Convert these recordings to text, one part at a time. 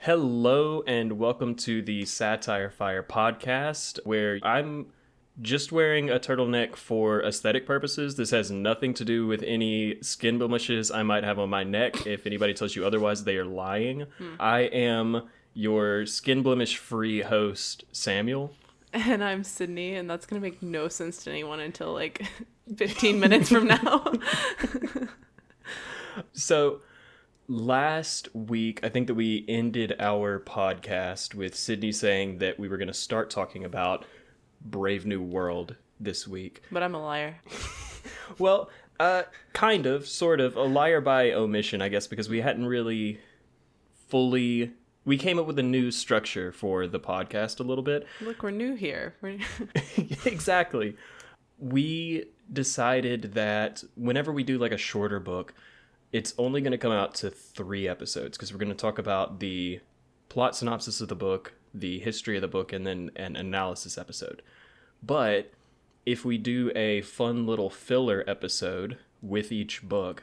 Hello and welcome to the Satire Fire podcast, where I'm just wearing a turtleneck for aesthetic purposes. This has nothing to do with any skin blemishes I might have on my neck. If anybody tells you otherwise, they are lying. I am your skin blemish free host, Samuel. And I'm Sydney, and that's going to make no sense to anyone until like 15 minutes from now. So, last week, I think that we ended our podcast with Sydney saying that we were going to start talking about Brave New World this week. But I'm a liar. Well, kind of, sort of, a liar by omission, I guess, because we hadn't really fully... We came up with a new structure for the podcast a little bit. Look, we're new here. Exactly. We decided that whenever we do like a shorter book, it's only going to come out to 3 episodes because we're going to talk about the plot synopsis of the book, the history of the book, and then an analysis episode. But if we do a fun little filler episode with each book,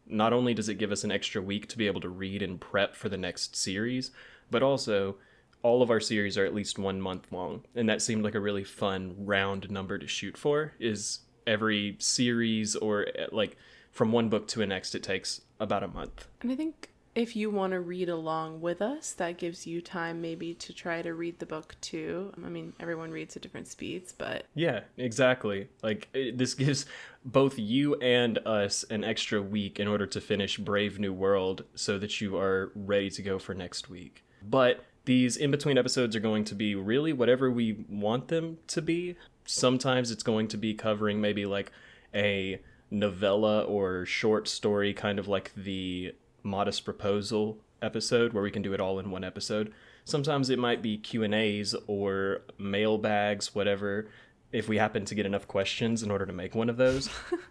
not only does it give us an extra week to be able to read and prep for the next series, but also all of our series are at least 1 month long. And that seemed like a really fun round number to shoot for, is every series or like from one book to the next, it takes about a month. And I think if you want to read along with us, that gives you time maybe to try to read the book too. I mean, everyone reads at different speeds, but... Yeah, exactly. Like, this gives both you and us an extra week in order to finish Brave New World so that you are ready to go for next week. But these in-between episodes are going to be really whatever we want them to be. Sometimes it's going to be covering maybe like a novella or short story, kind of like the Modest Proposal episode where we can do it all in one episode. Sometimes it might be Q&As or mailbags, whatever, if we happen to get enough questions in order to make one of those.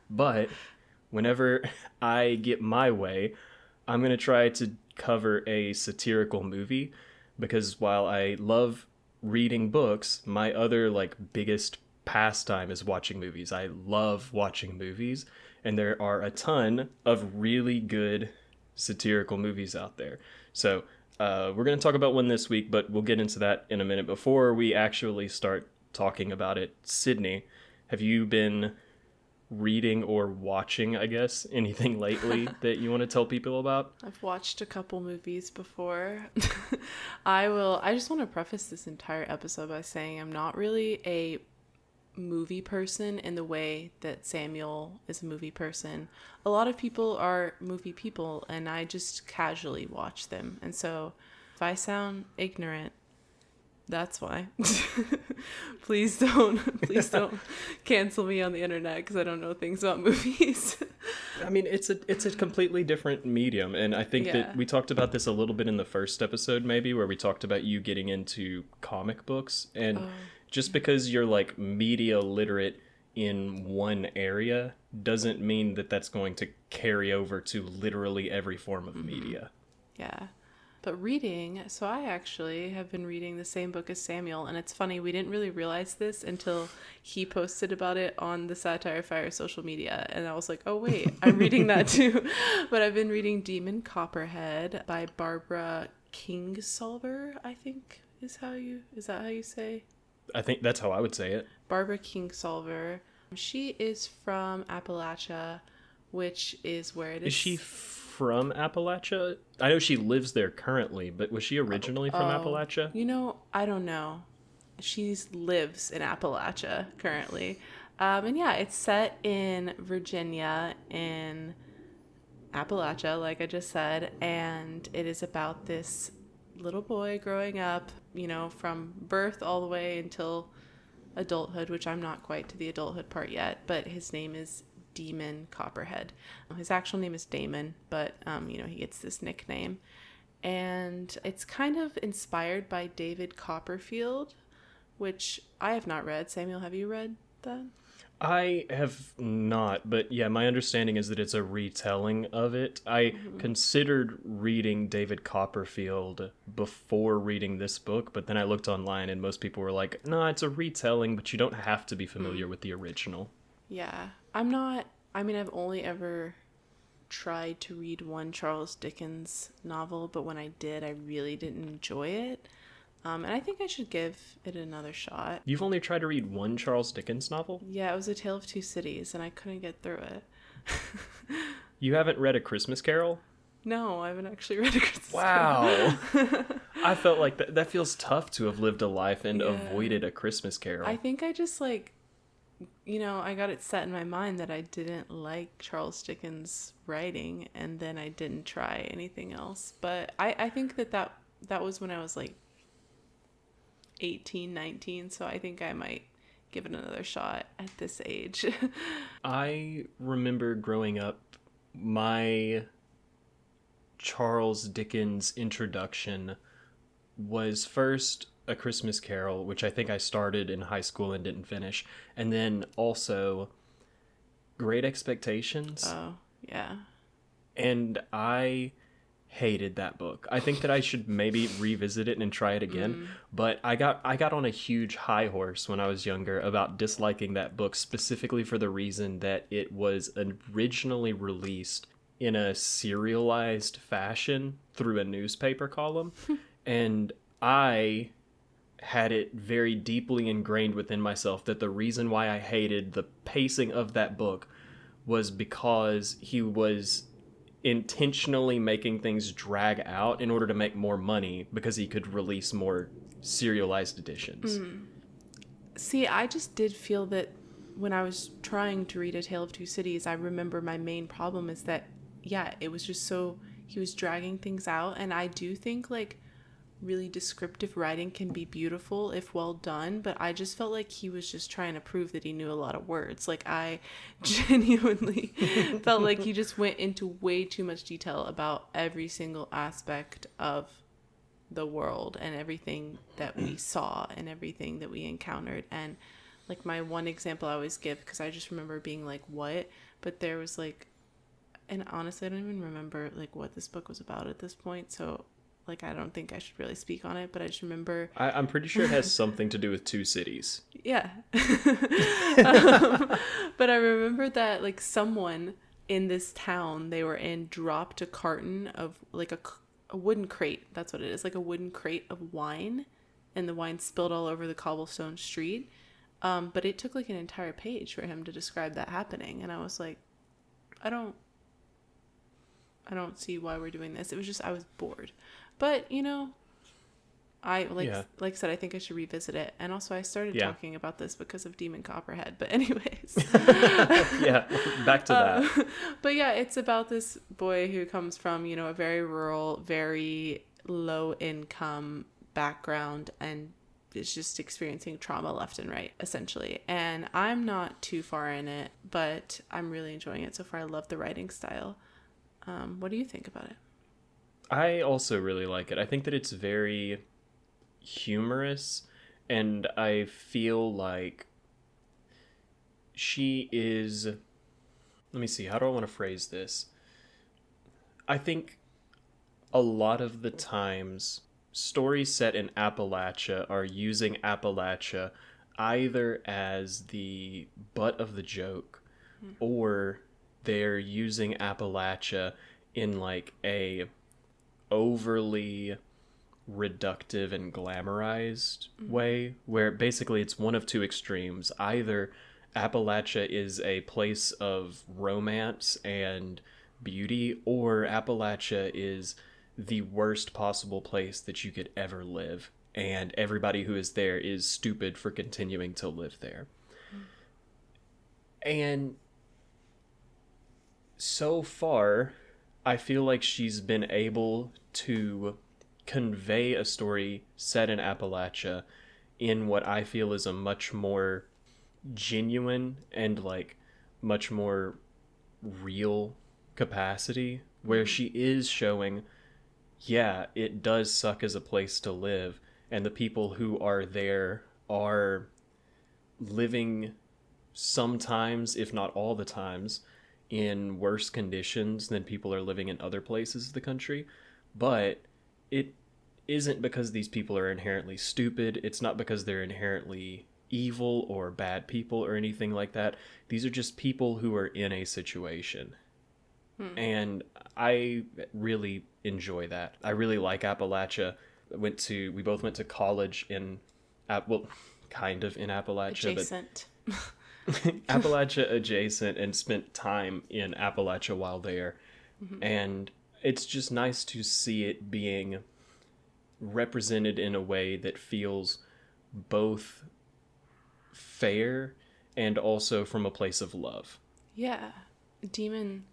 But whenever I get my way, I'm going to try to cover a satirical movie, because while I love reading books, my other like biggest pastime is watching movies. I love watching movies, and there are a ton of really good satirical movies out there. So we're going to talk about one this week, but we'll get into that in a minute. Before we actually start talking about it, Sydney, have you been reading or watching, I guess, anything lately that you want to tell people about? I've watched a couple movies before. I just want to preface this entire episode by saying I'm not really a movie person in the way that Samuel is a movie person. A lot of people are movie people, and I just casually watch them. And so if I sound ignorant, that's why. Please don't cancel me on the internet because I don't know things about movies. I mean, it's a completely different medium, and I think that we talked about this a little bit in the first episode, maybe, where we talked about you getting into comic books, and just because you're like media literate in one area doesn't mean that that's going to carry over to literally every form of media. Yeah. But reading, so I actually have been reading the same book as Samuel, and it's funny, we didn't really realize this until he posted about it on the Satire Fire social media, and I was like, oh wait, I'm reading that too. But I've been reading Demon Copperhead by Barbara Kingsolver, I think is that how you say? I think that's how I would say it. Barbara Kingsolver. She is from Appalachia, which is where it is. Is she from Appalachia? I know she lives there currently, but was she originally from Appalachia? You know, I don't know. She lives in Appalachia currently. And yeah, it's set in Virginia, in Appalachia, like I just said, and it is about this little boy growing up, you know, from birth all the way until adulthood, which I'm not quite to the adulthood part yet, but his name is Demon Copperhead. His actual name is Damon, but you know, he gets this nickname, and it's kind of inspired by David Copperfield, which I have not read. Samuel, have you read that? I have not, but yeah, my understanding is that it's a retelling of it. I considered reading David Copperfield before reading this book, but then I looked online and most people were like, no, it's a retelling, but you don't have to be familiar with the original. Yeah, I'm not, I mean, I've only ever tried to read one Charles Dickens novel, but when I did, I really didn't enjoy it. And I think I should give it another shot. You've only tried to read one Charles Dickens novel? Yeah, it was A Tale of Two Cities, and I couldn't get through it. You haven't read A Christmas Carol? No, I haven't actually read A Christmas Wow. Carol. I felt like that feels tough to have lived a life and Yeah. avoided A Christmas Carol. I think I just like, I got it set in my mind that I didn't like Charles Dickens' writing, and then I didn't try anything else. But I think that was when I was like 18, 19, so I think I might give it another shot at this age. I remember growing up, my Charles Dickens introduction was first A Christmas Carol, which I think I started in high school and didn't finish, and then also Great Expectations. Oh, yeah. And I hated that book. I think that I should maybe revisit it and try it again. But I got on a huge high horse when I was younger about disliking that book, specifically for the reason that it was originally released in a serialized fashion through a newspaper column. And I had it very deeply ingrained within myself that the reason why I hated the pacing of that book was because he was intentionally making things drag out in order to make more money because he could release more serialized editions. See, I just did feel that when I was trying to read A Tale of Two Cities, I remember my main problem is that, yeah, it was just so, he was dragging things out. And I do think like really descriptive writing can be beautiful if well done, but I just felt like he was just trying to prove that he knew a lot of words. Like, I genuinely felt like he just went into way too much detail about every single aspect of the world and everything that we saw and everything that we encountered. And like, my one example I always give, because I just remember being like, what? But there was like, and honestly, I don't even remember like what this book was about at this point, so like, I don't think I should really speak on it, but I just remember... I'm pretty sure it has something to do with two cities. Yeah. But I remember that, like, someone in this town they were in dropped a carton of, like, a wooden crate. That's what it is. Like, a wooden crate of wine. And the wine spilled all over the cobblestone street. But it took, like, an entire page for him to describe that happening. And I was like, I don't see why we're doing this. It was just, I was bored. But, I like I said, I think I should revisit it. And also I started talking about this because of Demon Copperhead. But anyways. Yeah, back to that. But yeah, it's about this boy who comes from, a very rural, very low income background and is just experiencing trauma left and right, essentially. And I'm not too far in it, but I'm really enjoying it so far. I love the writing style. What do you think about it? I also really like it. I think that it's very humorous, and I feel like she is... Let me see, how do I want to phrase this? I think a lot of the times stories set in Appalachia are using Appalachia either as the butt of the joke, or they're using Appalachia in like a overly reductive and glamorized way, where basically it's one of two extremes. Either Appalachia is a place of romance and beauty, or Appalachia is the worst possible place that you could ever live, and everybody who is there is stupid for continuing to live there. And so far, I feel like she's been able to convey a story set in Appalachia in what I feel is a much more genuine and like much more real capacity, where she is showing, yeah, it does suck as a place to live, and the people who are there are living sometimes, if not all the times, in worse conditions than people are living in other places of the country. But it isn't because these people are inherently stupid. It's not because they're inherently evil or bad people or anything like that. These are just people who are in a situation. And I really enjoy that. I really like Appalachia. We both went to college in, well, kind of in Appalachia, Adjacent. but Appalachia adjacent, and spent time in Appalachia while there. And it's just nice to see it being represented in a way that feels both fair and also from a place of love. Yeah. Demon,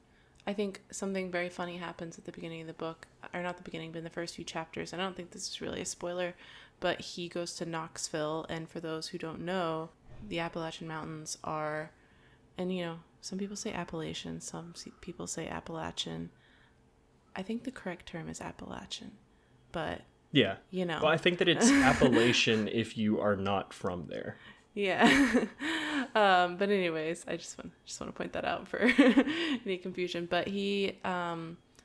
I think something very funny happens at the beginning of the book, or not the beginning, but in the first few chapters. And I don't think this is really a spoiler, but he goes to Knoxville. And for those who don't know, the Appalachian Mountains are, and some people say Appalachian, some people say Appalachian. I think the correct term is Appalachian, but yeah. Well, I think that it's Appalachian if you are not from there. Yeah. But anyways, I just want to point that out for any confusion. But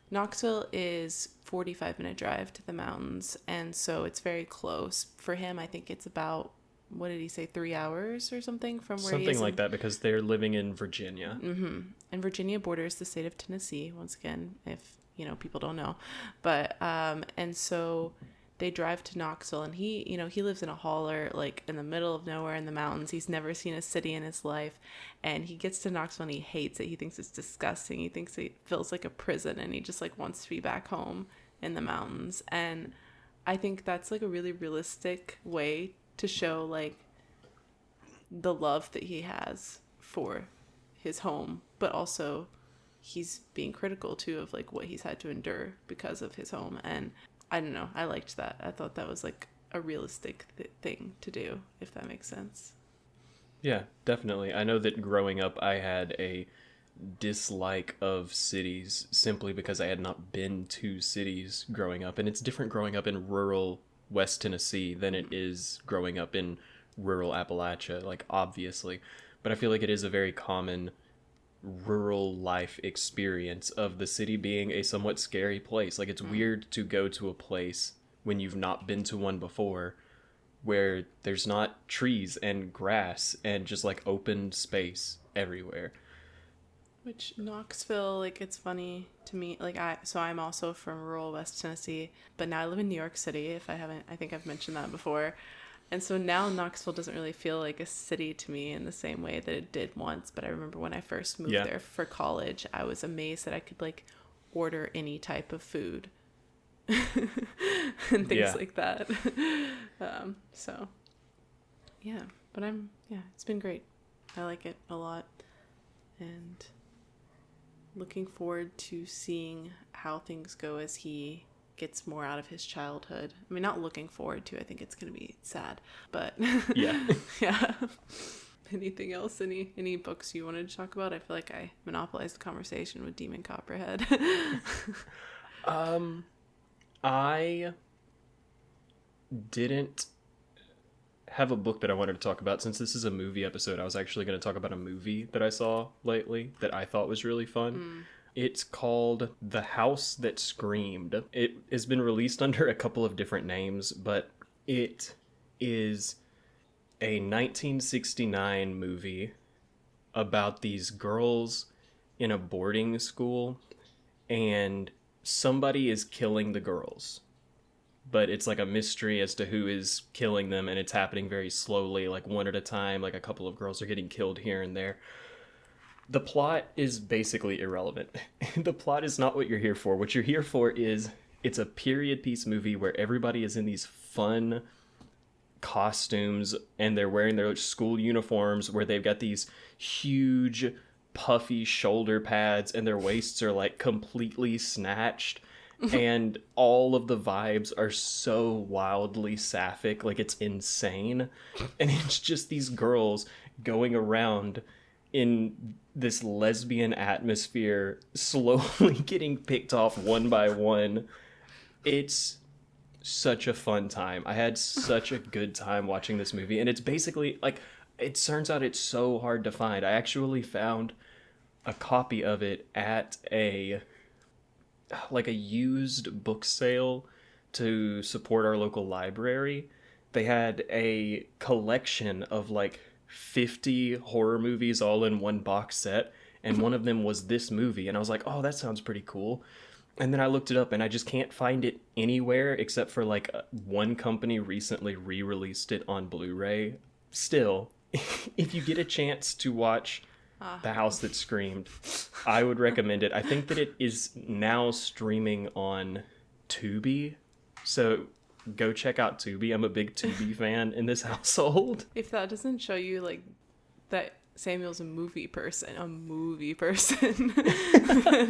Knoxville is 45-minute drive to the mountains, and so it's very close for him. I think it's about, what did he say, 3 hours or something from where he is. Something like that, because they're living in Virginia. And Virginia borders the state of Tennessee, once again, if people don't know. But and so they drive to Knoxville, and he lives in a holler, like in the middle of nowhere in the mountains. He's never seen a city in his life, and he gets to Knoxville and he hates it. He thinks it's disgusting. He thinks it feels like a prison, and he just like wants to be back home in the mountains. And I think that's like a really realistic way to show like the love that he has for his home, but also he's being critical too of like what he's had to endure because of his home. And I don't know, I liked that. I thought that was like a realistic thing to do, if that makes sense. Yeah, definitely. I know that growing up I had a dislike of cities simply because I had not been to cities growing up, and it's different growing up in rural West Tennessee than it is growing up in rural Appalachia, like obviously. But I feel like it is a very common rural life experience of the city being a somewhat scary place. Like, it's weird to go to a place when you've not been to one before where there's not trees and grass and just like open space everywhere. Which Knoxville, like, it's funny to me, like, I'm also from rural West Tennessee, but now I live in New York City. I think I've mentioned that before. And so now Knoxville doesn't really feel like a city to me in the same way that it did once. But I remember when I first moved there for college, I was amazed that I could like order any type of food and things like that. So yeah, but it's been great. I like it a lot, and looking forward to seeing how things go as he gets more out of his childhood. I mean, not looking forward to, I think it's going to be sad, but yeah. Anything else? Any books you wanted to talk about? I feel like I monopolized the conversation with Demon Copperhead. I didn't have a book that I wanted to talk about. Since this is a movie episode, I was actually going to talk about a movie that I saw lately that I thought was really fun. It's called The House That Screamed. It has been released under a couple of different names, but it is a 1969 movie about these girls in a boarding school, and somebody is killing the girls. But it's like a mystery as to who is killing them, and it's happening very slowly, like one at a time. Like a couple of girls are getting killed here and there. The plot is basically irrelevant. The plot is not what you're here for. What you're here for is, it's a period piece movie where everybody is in these fun costumes and they're wearing their school uniforms, where they've got these huge puffy shoulder pads and their waists are like completely snatched. And all of the vibes are so wildly sapphic, like it's insane. And it's just these girls going around in this lesbian atmosphere, slowly getting picked off one by one. It's such a fun time. I had such a good time watching this movie, and it's basically like, it turns out it's so hard to find. I actually found a copy of it at a used book sale to support our local library. They had a collection of like 50 horror movies all in one box set, and one of them was this movie, and I was like, oh, that sounds pretty cool. And then I looked it up, and I just can't find it anywhere except for like one company recently re-released it on Blu-ray. Still, if you get a chance to watch The House That Screamed, I would recommend it. I think that it is now streaming on Tubi, so go check out Tubi. I'm a big Tubi fan in this household. If that doesn't show you like that Samuel's a movie person, then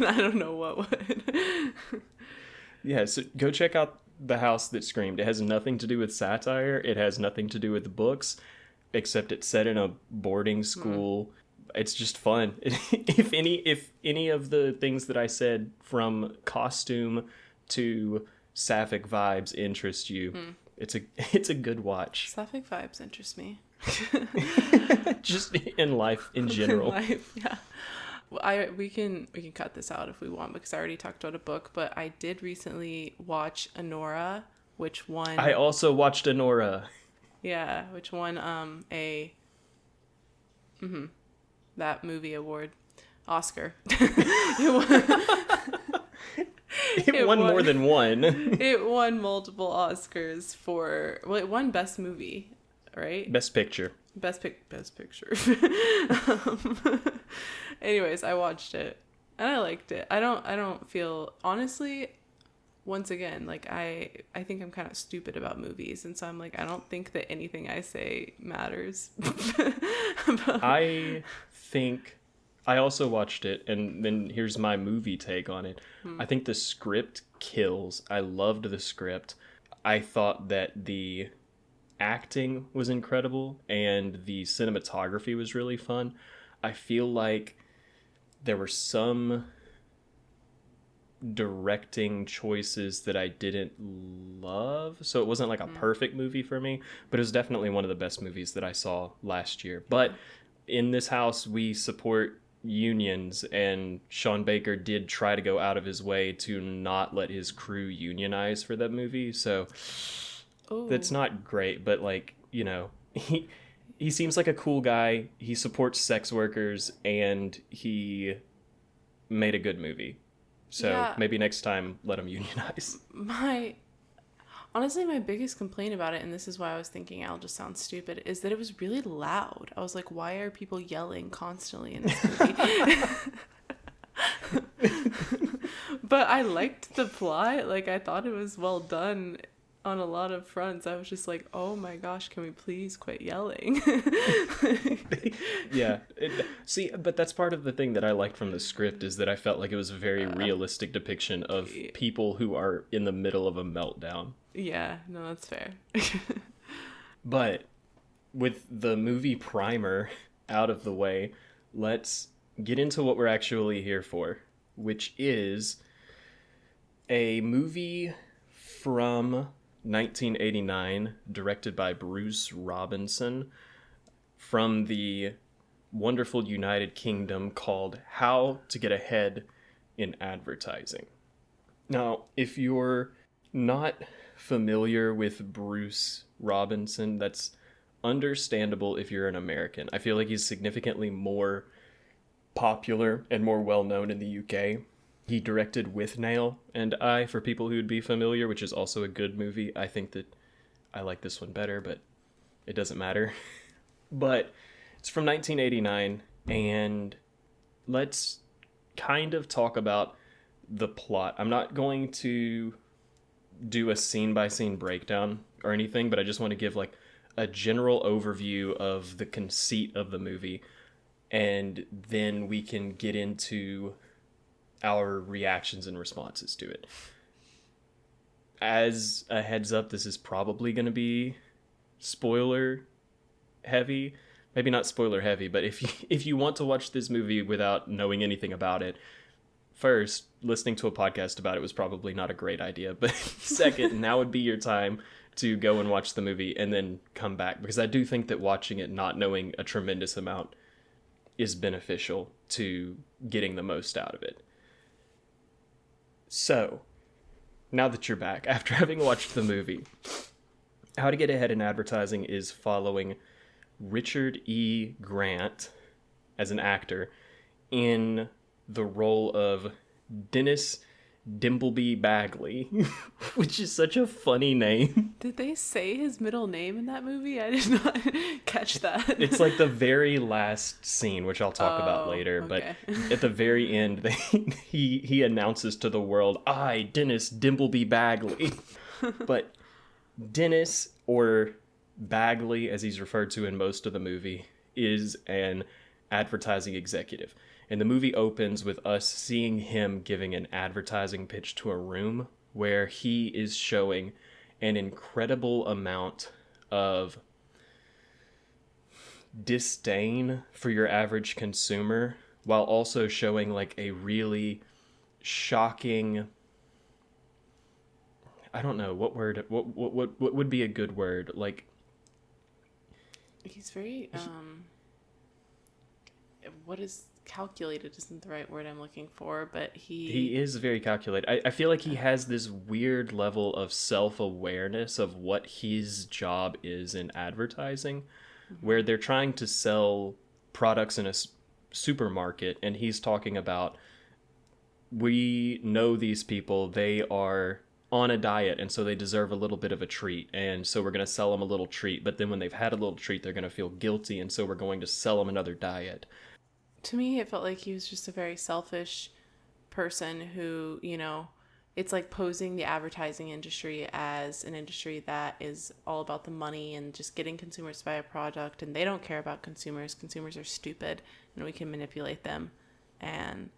I don't know what would. Yeah, so go check out The House That Screamed. It has nothing to do with satire. It has nothing to do with books, except it's set in a boarding school. It's just fun. If any of the things that I said, from costume to sapphic vibes, interest you, it's a good watch. Sapphic vibes interest me. Just in life in general. Yeah. Well, we can cut this out if we want, because I already talked about a book, but I did recently watch Anora, which won. I also watched Anora. Yeah, which won that movie award, Oscar. It won more than one. It won multiple Oscars it won Best Movie, right? Best Picture. Best Picture. Anyways, I watched it and I liked it. I don't feel, honestly, once again, like I think I'm kind of stupid about movies, and so I'm like, I don't think that anything I say matters. I think I also watched it, and then here's my movie take on it. I think the script kills. I loved the script. I thought that the acting was incredible and the cinematography was really fun. I feel like there were some directing choices that I didn't love, so it wasn't like a perfect movie for me, but it was definitely one of the best movies that I saw last year. But in this house, we support unions, and Sean Baker did try to go out of his way to not let his crew unionize for that movie, so that's not great. But like, you know, he seems like a cool guy. He supports sex workers, and he made a good movie. So maybe next time let him unionize. Honestly, my biggest complaint about it, and this is why I was thinking I'll just sound stupid, is that it was really loud. I was like, why are people yelling constantly in this movie? But I liked the plot. Like, I thought it was well done on a lot of fronts. I was just like, oh my gosh, can we please quit yelling? Yeah. See, but that's part of the thing that I liked from the script, is that I felt like it was a very realistic depiction of people who are in the middle of a meltdown. Yeah, no, that's fair. But with the movie primer out of the way, let's get into what we're actually here for, which is a movie from 1989, directed by Bruce Robinson, from the wonderful United Kingdom, called How to Get Ahead in Advertising. Now, if you're not familiar with Bruce Robinson, that's understandable if you're an American. I feel like he's significantly more popular and more well-known in the UK. He directed With Nail and I, for people who would be familiar, which is also a good movie. I think that I like this one better, but it doesn't matter. But it's from 1989, and let's kind of talk about the plot. I'm not going to do a scene-by-scene breakdown or anything, but I just want to give like a general overview of the conceit of the movie, and then we can get into our reactions and responses to it. As a heads up, this is probably going to be spoiler heavy. Maybe not spoiler heavy, but if you want to watch this movie without knowing anything about it, first, listening to a podcast about it was probably not a great idea. But second, now would be your time to go and watch the movie and then come back, because I do think that watching it not knowing a tremendous amount is beneficial to getting the most out of it. So, now that you're back, after having watched the movie, How to Get Ahead in Advertising is following Richard E. Grant as an actor in the role of Dennis Dimbleby Bagley, which is such a funny name. Did they say his middle name in that movie? I did not catch that. It's like the very last scene, which I'll talk about later, okay. But at the very end, he announces to the world, "I, Dennis Dimbleby Bagley." But Dennis, or Bagley, as he's referred to in most of the movie, is an advertising executive. And the movie opens with us seeing him giving an advertising pitch to a room where he is showing an incredible amount of disdain for your average consumer, while also showing like a really shocking, I don't know what would be a good word, like He's very what is calculated isn't the right word I'm looking for, but he is very calculated. I feel like he has this weird level of self-awareness of what his job is in advertising, where they're trying to sell products in a supermarket, and he's talking about, we know these people, they are on a diet, and so they deserve a little bit of a treat, and so we're going to sell them a little treat, but then when they've had a little treat, they're going to feel guilty, and so we're going to sell them another diet. To me, it felt like he was just a very selfish person who, it's like posing the advertising industry as an industry that is all about the money and just getting consumers to buy a product, and they don't care about consumers. Consumers are stupid, and we can manipulate them, and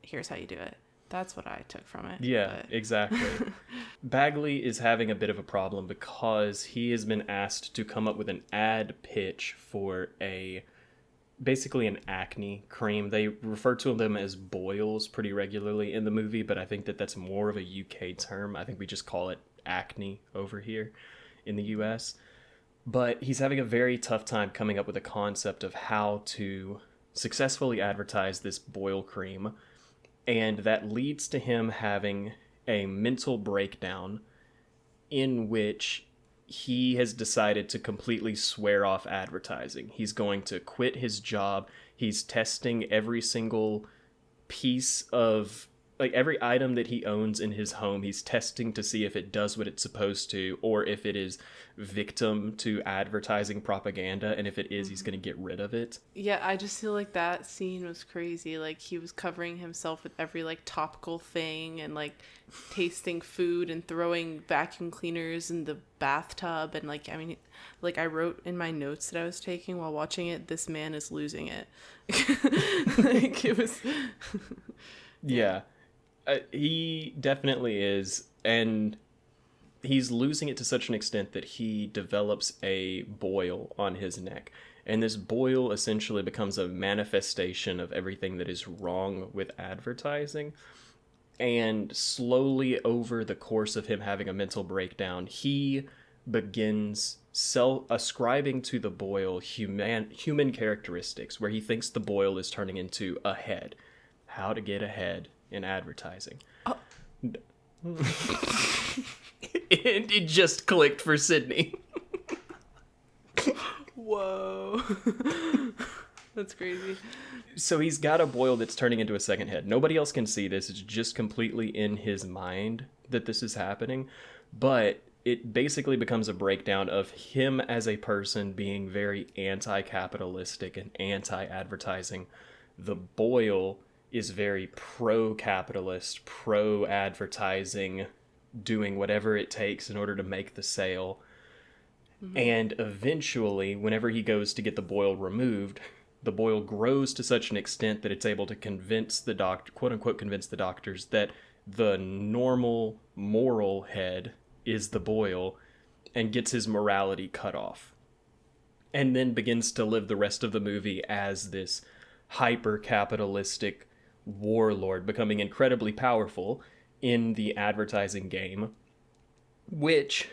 here's how you do it. That's what I took from it. Yeah, exactly. Bagley is having a bit of a problem because he has been asked to come up with an ad pitch for basically an acne cream. They refer to them as boils pretty regularly in the movie, but I think that's more of a UK term. I think we just call it acne over here in the US. But he's having a very tough time coming up with a concept of how to successfully advertise this boil cream, and that leads to him having a mental breakdown in which he has decided to completely swear off advertising. He's going to quit his job. He's testing every single piece of, like, every item that he owns in his home. He's testing to see if it does what it's supposed to, or if it is victim to advertising propaganda, and if it is, he's going to get rid of it. Yeah, I just feel like that scene was crazy. Like, he was covering himself with every, like, topical thing, and, like, tasting food and throwing vacuum cleaners in the bathtub. And, like, I mean, like, I wrote in my notes that I was taking while watching it, this man is losing it. Like, it was... Yeah, he definitely is, and he's losing it to such an extent that he develops a boil on his neck. And this boil essentially becomes a manifestation of everything that is wrong with advertising. And slowly, over the course of him having a mental breakdown, he begins ascribing to the boil human characteristics, where he thinks the boil is turning into a head. How to get ahead in advertising. Oh. It just clicked for Sydney. Whoa. That's crazy. So he's got a boil that's turning into a second head. Nobody else can see this. It's just completely in his mind that this is happening. But it basically becomes a breakdown of him as a person being very anti-capitalistic and anti-advertising. The boil is very pro-capitalist, pro-advertising, doing whatever it takes in order to make the sale. Mm-hmm. And eventually, whenever he goes to get the boil removed, the boil grows to such an extent that it's able to convince the doctor, quote unquote, convince the doctors that the normal moral head is the boil, and gets his morality cut off. And then begins to live the rest of the movie as this hyper-capitalistic warlord, becoming incredibly powerful in the advertising game, which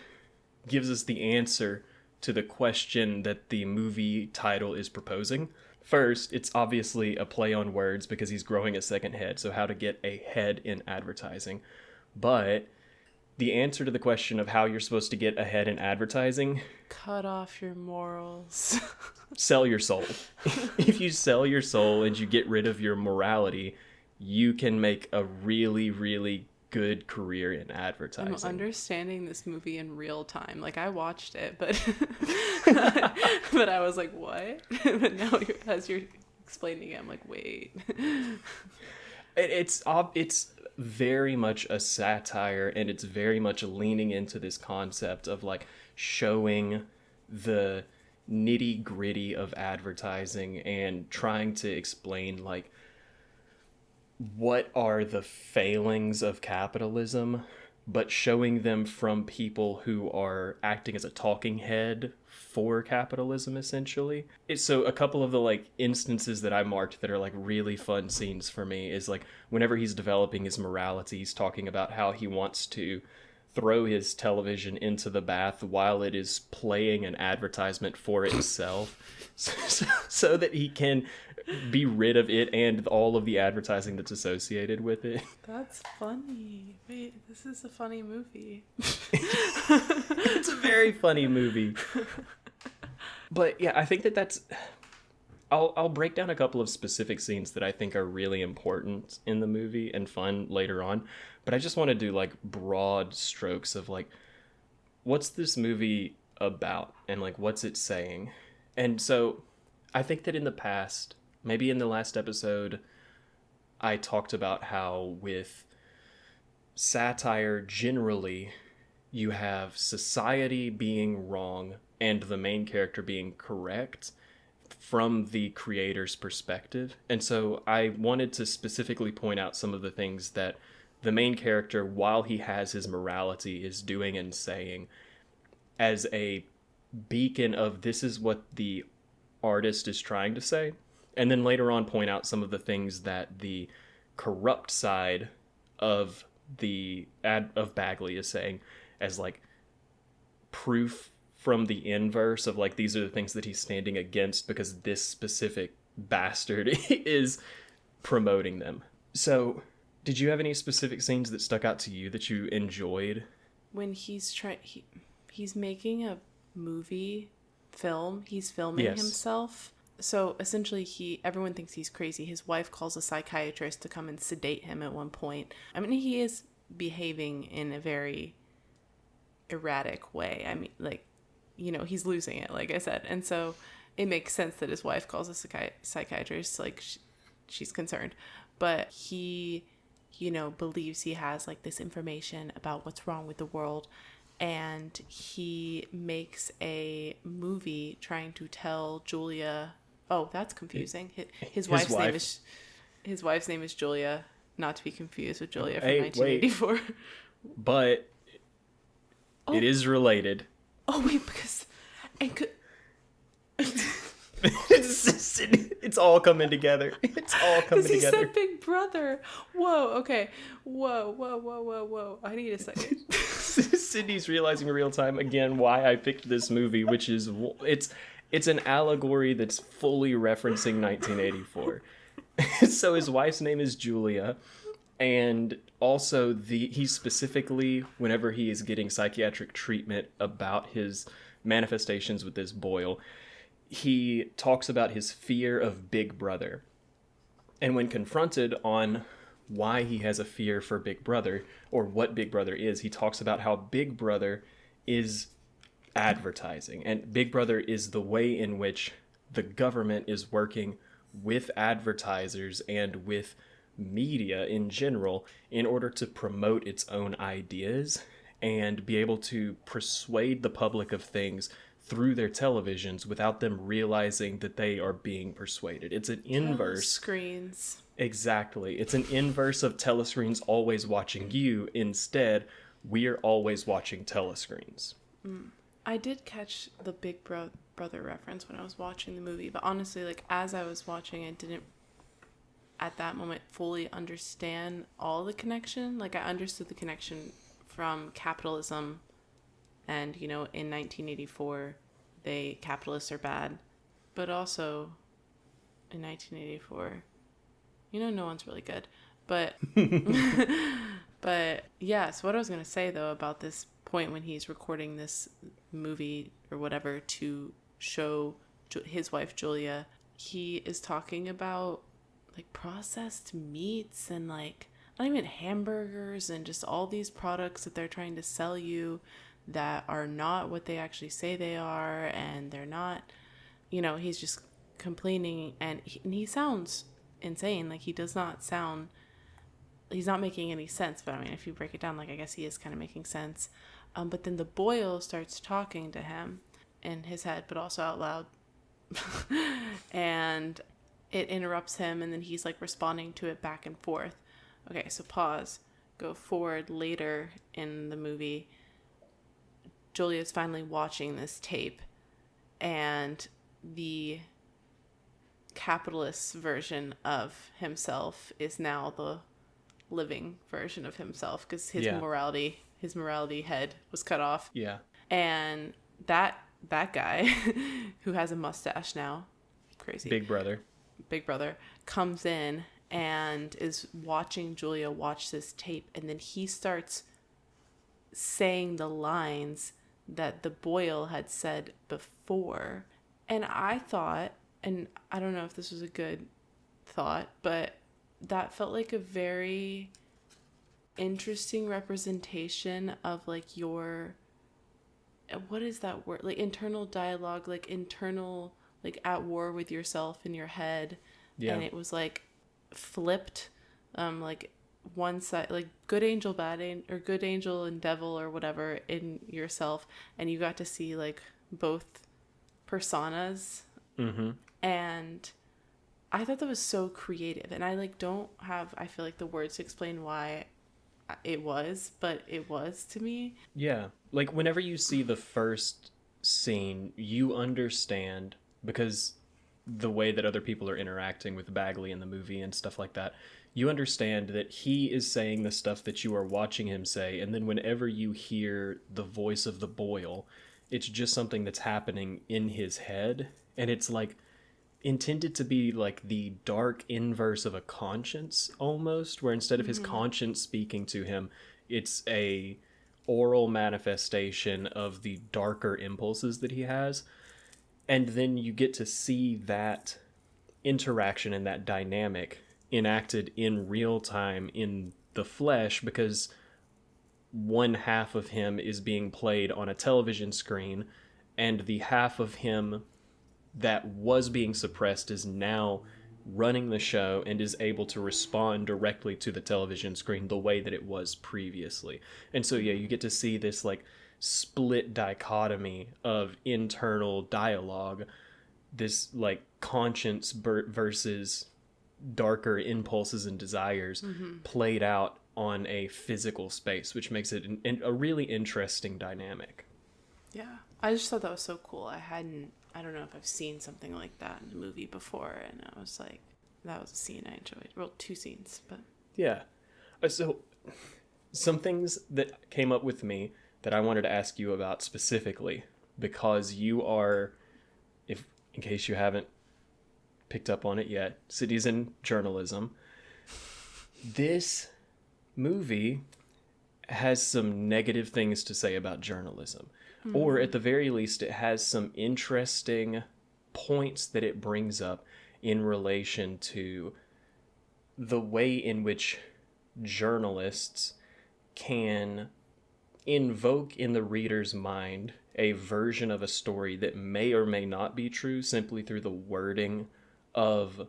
gives us the answer to the question that the movie title is proposing. First, it's obviously a play on words because he's growing a second head, so how to get a head in advertising. But the answer to the question of how you're supposed to get ahead in advertising, Cut off your morals. sell your soul. If you sell your soul and you get rid of your morality, you can make a really, really good career in advertising. I'm understanding this movie in real time. Like, I watched it, but but I was like, what? But now as you're explaining it, I'm like, wait. It's very much a satire, and it's very much leaning into this concept of like showing the nitty gritty of advertising and trying to explain like what are the failings of capitalism, but showing them from people who are acting as a talking head for capitalism, essentially. So a couple of the like instances that I marked that are like really fun scenes for me is like whenever he's developing his morality, he's talking about how he wants to throw his television into the bath while it is playing an advertisement for itself, so that he can be rid of it and all of the advertising that's associated with it. That's funny. Wait, this is a funny movie. It's a very funny movie. But yeah, I think that's... I'll break down a couple of specific scenes that I think are really important in the movie and fun later on. But I just want to do like broad strokes of like, what's this movie about and like what's it saying? And so I think that in the past, maybe in the last episode, I talked about how with satire generally, you have society being wrong and the main character being correct from the creator's perspective. And so I wanted to specifically point out some of the things that the main character, while he has his morality, is doing and saying as a beacon of this is what the artist is trying to say. And then later on point out some of the things that the corrupt side of of Bagley is saying as like proof from the inverse of like these are the things that he's standing against because this specific bastard is promoting them. So did you have any specific scenes that stuck out to you that you enjoyed? When he's he's making a film, he's filming himself. So essentially everyone thinks he's crazy. His wife calls a psychiatrist to come and sedate him at one point. I mean, he is behaving in a very erratic way. I mean, like, you know, he's losing it, like I said. And so it makes sense that his wife calls a psychiatrist, like she's concerned. But he, you know, believes he has like this information about what's wrong with the world. And he makes a movie trying to tell Julia... Oh, that's confusing. His wife's name is Julia, not to be confused with Julia from 1984. Wait. But it is related. Oh wait, because it's all coming together. It's all coming together. He said Big Brother. Whoa. Okay. Whoa. I need a second. Sydney's realizing in real time again why I picked this movie, which is it's an allegory that's fully referencing 1984. So his wife's name is Julia, and also he specifically, whenever he is getting psychiatric treatment about his manifestations with this boil, he talks about his fear of Big Brother. And when confronted on why he has a fear for Big Brother, or what Big Brother is, he talks about how Big Brother is advertising. And Big Brother is the way in which the government is working with advertisers and with media in general in order to promote its own ideas and be able to persuade the public of things through their televisions without them realizing that they are being persuaded. It's an inverse. Screens. Exactly. It's an inverse of telescreens always watching you. Instead, we're always watching telescreens. I did catch the Big Brother reference when I was watching the movie, but honestly, like, as I was watching, I didn't, at that moment, fully understand all the connection. Like, I understood the connection from capitalism, and, you know, in 1984, capitalists are bad, but also, in 1984, you know, no one's really good, but But yeah, so what I was going to say though about this point when he's recording this movie or whatever to show his wife Julia, he is talking about like processed meats and like not even hamburgers and just all these products that they're trying to sell you that are not what they actually say they are, and they're not, he's just complaining, and he sounds insane. Like, he does not sound, he's not making any sense. But I mean, if you break it down, like, I guess he is kind of making sense. But then the boil starts talking to him in his head, but also out loud. And it interrupts him, and then he's like responding to it back and forth. Okay, so pause. Go forward later in the movie. Julia's finally watching this tape, and the capitalist version of himself is now the living version of himself, because his morality head was cut off. Yeah. And that guy who has a mustache now, crazy. Big brother comes in and is watching Julia watch this tape, and then he starts saying the lines that the boil had said before. And I thought, and I don't know if this was a good thought, but that felt like a very interesting representation of like your, what is that word, like internal dialogue, like internal, like at war with yourself in your head. And it was like flipped, like one side, like good angel, bad angel, or good angel and devil or whatever in yourself, and you got to see like both personas. Mm-hmm. And I thought that was so creative, and I like don't have, I feel like, the words to explain why it was, but it was to me. Yeah, like whenever you see the first scene, you understand, because the way that other people are interacting with Bagley in the movie and stuff like that, you understand that he is saying the stuff that you are watching him say, and then whenever you hear the voice of the boil, it's just something that's happening in his head, and it's like intended to be like the dark inverse of a conscience almost, where instead of his conscience speaking to him, it's a oral manifestation of the darker impulses that he has. And then you get to see that interaction and that dynamic enacted in real time in the flesh, because one half of him is being played on a television screen, and the half of him that was being suppressed is now running the show and is able to respond directly to the television screen the way that it was previously. And so, yeah, you get to see this like split dichotomy of internal dialogue, this like conscience versus darker impulses and desires played out on a physical space, which makes it a really interesting dynamic. Yeah, I just thought that was so cool. I don't know if I've seen something like that in a movie before, and I was like, that was a scene I enjoyed. Well, two scenes, but yeah. So some things that came up with me that I wanted to ask you about specifically, because you are, if in case you haven't picked up on it yet, cities in journalism. This movie has some negative things to say about journalism. Or at the very least, it has some interesting points that it brings up in relation to the way in which journalists can invoke in the reader's mind a version of a story that may or may not be true simply through the wording of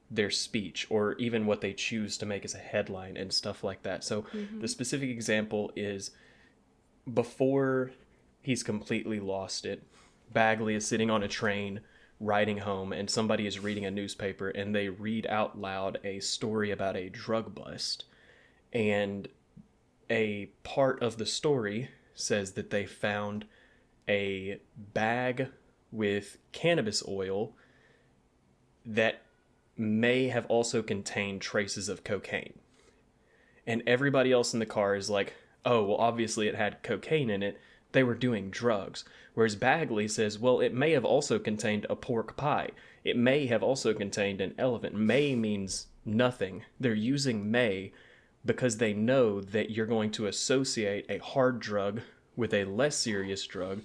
their speech, or even what they choose to make as a headline and stuff like that. So the specific example is, before he's completely lost it, Bagley is sitting on a train riding home, and somebody is reading a newspaper, and they read out loud a story about a drug bust. And a part of the story says that they found a bag with cannabis oil that may have also contained traces of cocaine. And everybody else in the car is like, oh, well, obviously it had cocaine in it. They were doing drugs. Whereas Bagley says, well, it may have also contained a pork pie. It may have also contained an elephant. May means nothing. They're using may because they know that you're going to associate a hard drug with a less serious drug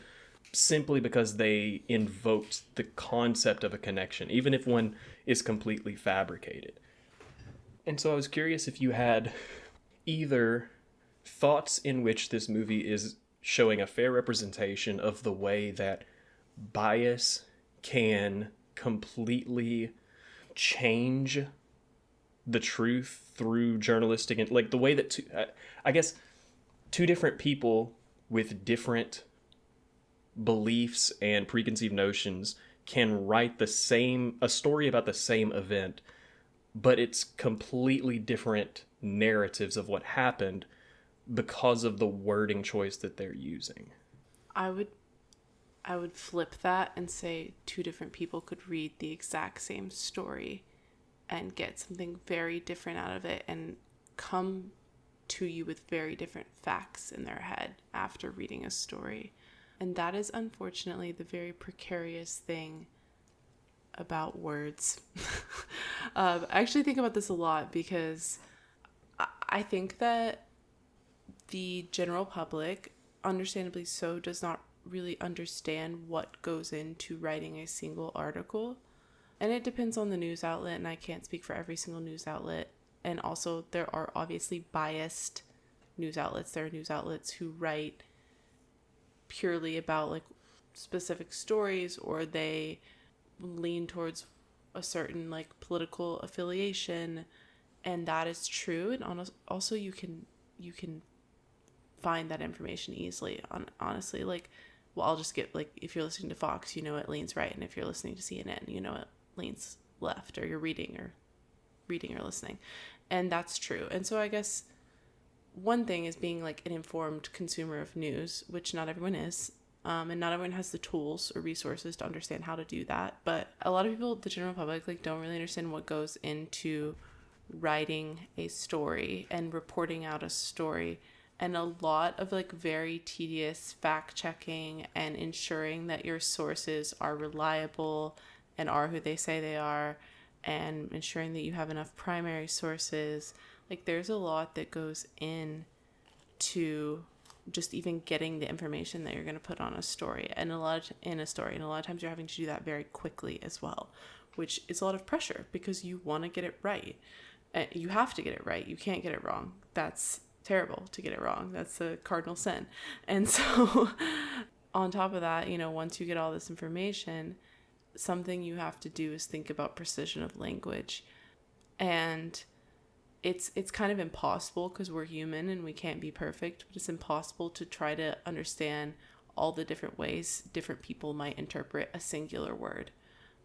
simply because they invoked the concept of a connection, even if one is completely fabricated. And so I was curious if you had either thoughts in which this movie is showing a fair representation of the way that bias can completely change the truth through journalistic, and like the way that I guess two different people with different beliefs and preconceived notions can write a story about the same event, but it's completely different narratives of what happened because of the wording choice that they're using. I would flip that and say two different people could read the exact same story and get something very different out of it and come to you with very different facts in their head after reading a story. And that is unfortunately the very precarious thing about words. I actually think about this a lot because I think that the general public, understandably so, does not really understand what goes into writing a single article. And it depends on the news outlet, and I can't speak for every single news outlet. And also, there are obviously biased news outlets. There are news outlets who write purely about like specific stories, or they lean towards a certain like political affiliation, and that is true. And also, you can find that information easily. Honestly, like, well, I'll just get like, if you're listening to Fox, you know it leans right, and if you're listening to CNN, you know it leans left, or you're reading or listening, and that's true. And so I guess one thing is being like an informed consumer of news, which not everyone is, and not everyone has the tools or resources to understand how to do that. But a lot of people, the general public, like don't really understand what goes into writing a story and reporting out a story, and a lot of like very tedious fact checking and ensuring that your sources are reliable and are who they say they are, and ensuring that you have enough primary sources. Like there's a lot that goes in to just even getting the information that you're going to put on a story, and a lot of times you're having to do that very quickly as well, which is a lot of pressure because you want to get it right. You have to get it right. You can't get it wrong. That's terrible to get it wrong. That's a cardinal sin. And so on top of that, once you get all this information, something you have to do is think about precision of language. And it's kind of impossible because we're human and we can't be perfect, but it's impossible to try to understand all the different ways different people might interpret a singular word.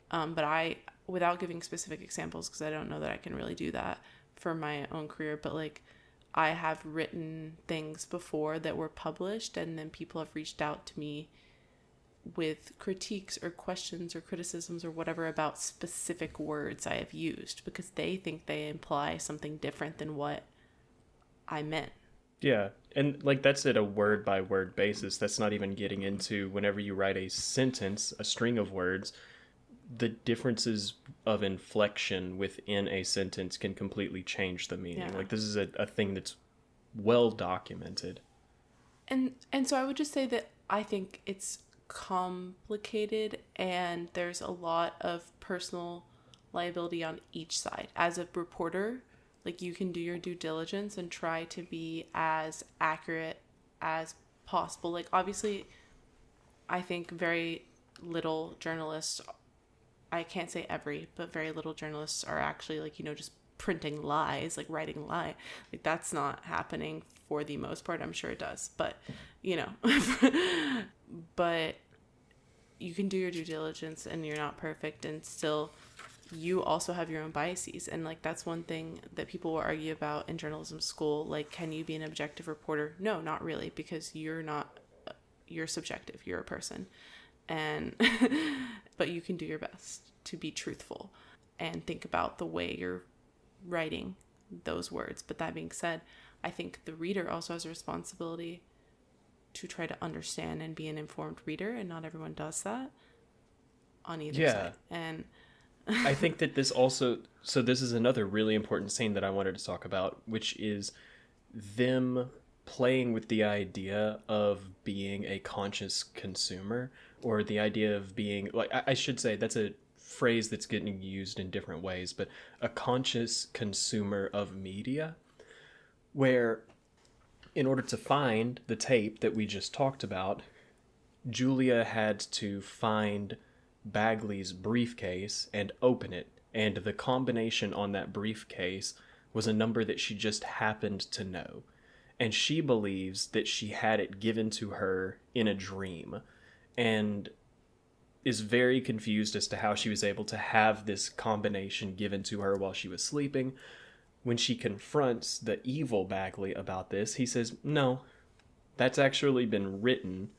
But without giving specific examples, because I don't know that I can really do that for my own career, but like I have written things before that were published, and then people have reached out to me with critiques or questions or criticisms or whatever about specific words I have used because they think they imply something different than what I meant. Yeah, and like that's at a word by word basis. That's not even getting into whenever you write a sentence, a string of words, the differences of inflection within a sentence can completely change the meaning. Yeah. Like this is a thing that's well documented. And so I would just say that I think it's complicated, and there's a lot of personal liability on each side. As a reporter, like you can do your due diligence and try to be as accurate as possible. Like obviously, I think very little journalists, I can't say every, but very little journalists are actually like, just printing lies, like writing lie. Like that's not happening for the most part. I'm sure it does, but but you can do your due diligence and you're not perfect, and still you also have your own biases. And like that's one thing that people will argue about in journalism school. Like, can you be an objective reporter? No, not really, because you're subjective, you're a person. And but you can do your best to be truthful and think about the way you're writing those words. But that being said, I think the reader also has a responsibility to try to understand and be an informed reader, and not everyone does that on either side. And I think that this also, so this is another really important scene that I wanted to talk about, which is them playing with the idea of being a conscious consumer, or the idea of being, like, I should say that's a phrase that's getting used in different ways, but a conscious consumer of media, where in order to find the tape that we just talked about, Julia had to find Bagley's briefcase and open it, and the combination on that briefcase was a number that she just happened to know. And she believes that she had it given to her in a dream, and is very confused as to how she was able to have this combination given to her while she was sleeping. When she confronts the evil Bagley about this, he says, no, that's actually been written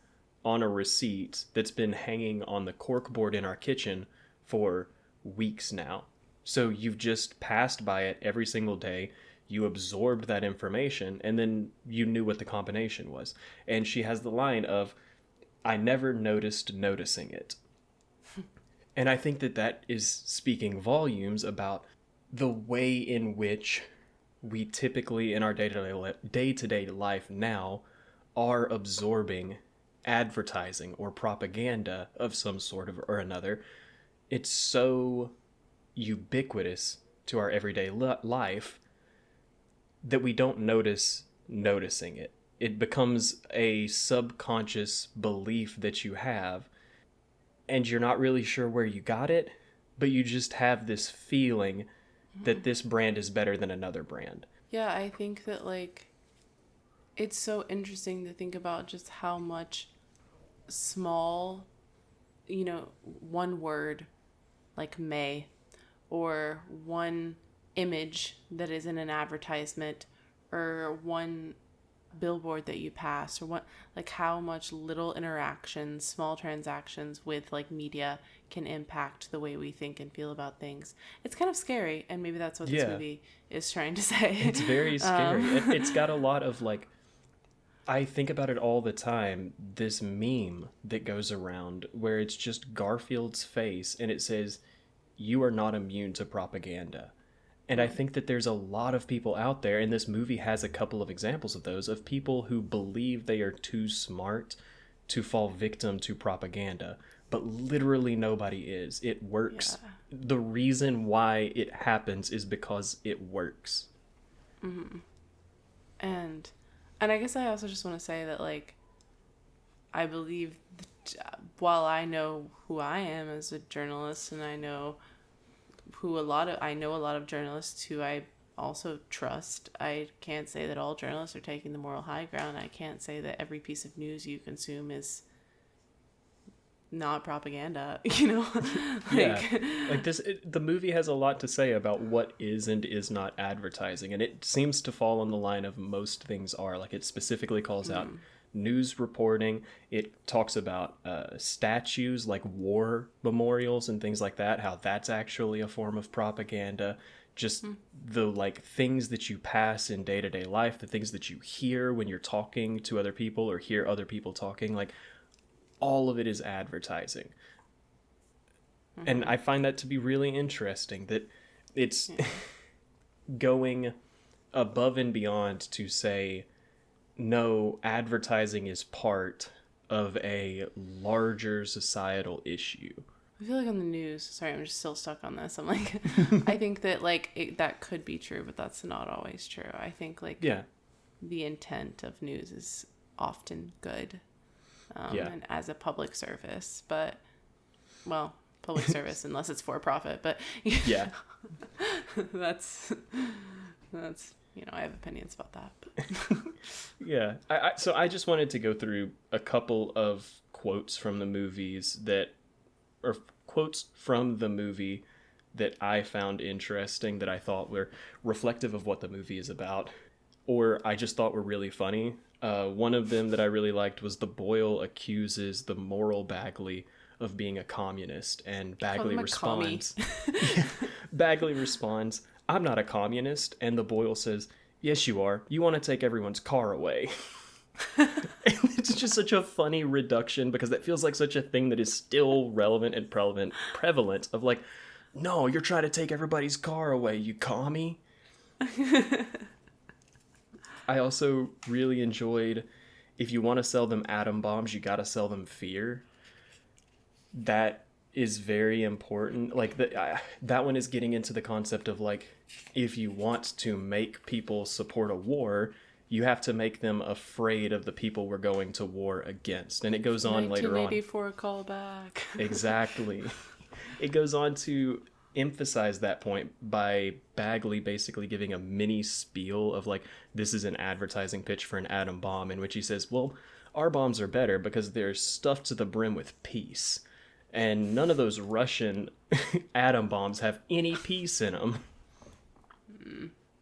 on a receipt that's been hanging on the corkboard in our kitchen for weeks now. So you've just passed by it every single day. You absorbed that information, and then you knew what the combination was. And she has the line of, I never noticed noticing it. And I think that that is speaking volumes about the way in which we typically in our day-to-day life now are absorbing advertising or propaganda of some sort of or another. It's so ubiquitous to our everyday life that we don't notice noticing it. It becomes a subconscious belief that you have, and you're not really sure where you got it, but you just have this feeling that this brand is better than another brand. Yeah, I think that, like, it's so interesting to think about just how much small, one word like may, or one image that is in an advertisement, or one billboard that you pass, or what, like, how much little interactions, small transactions with like media can impact the way we think and feel about things. It's kind of scary, and maybe that's what this movie is trying to say. It's very scary. It's got a lot of, like, I think about it all the time, this meme that goes around where it's just Garfield's face and it says, you are not immune to propaganda. And I think that there's a lot of people out there, and this movie has a couple of examples of those, of people who believe they are too smart to fall victim to propaganda, but literally nobody is. It works. Yeah. The reason why it happens is because it works. Mm-hmm. And I guess I also just want to say that, like, I believe that while I know who I am as a journalist, and I know a lot of journalists who I also trust, I can't say that all journalists are taking the moral high ground. I can't say that every piece of news you consume is not propaganda, Like this, the movie has a lot to say about what is and is not advertising, and it seems to fall on the line of most things are. Like, it specifically calls out news reporting. It talks about statues like war memorials and things like that, how that's actually a form of propaganda. Just the, like, things that you pass in day-to-day life, the things that you hear when you're talking to other people or hear other people talking, like, all of it is advertising. And I find that to be really interesting, that it's going above and beyond to say, no, advertising is part of a larger societal issue. I feel like on the news, sorry, I'm just still stuck on this. I'm like, I think that, like, that could be true, but that's not always true. I think, like, the intent of news is often good. And as a public service, but, well, public service unless it's for profit, but that's I have opinions about that. So I just wanted to go through a couple of quotes from the movies quotes from the movie that I found interesting, that I thought were reflective of what the movie is about, or I just thought were really funny. One of them that I really liked was the Boyle accuses the moral Bagley of being a communist, and Bagley responds, Bagley responds, I'm not a communist, and the Boyle says, yes you are, you want to take everyone's car away. And it's just such a funny reduction, because that feels like such a thing that is still relevant and prevalent of, like, No, you're trying to take everybody's car away, you commie. I also really enjoyed, if you want to sell them atom bombs, you gotta sell them fear. That is very important. Like, that one is getting into the concept of, like, if you want to make people support a war, you have to make them afraid of the people we're going to war against. And it goes on later on. 1984 callback. Exactly. It goes on to emphasize that point by Bagley basically giving a mini spiel of, like, this is an advertising pitch for an atom bomb, in which he says, well, our bombs are better because they're stuffed to the brim with peace. And none of those Russian atom bombs have any peace in them.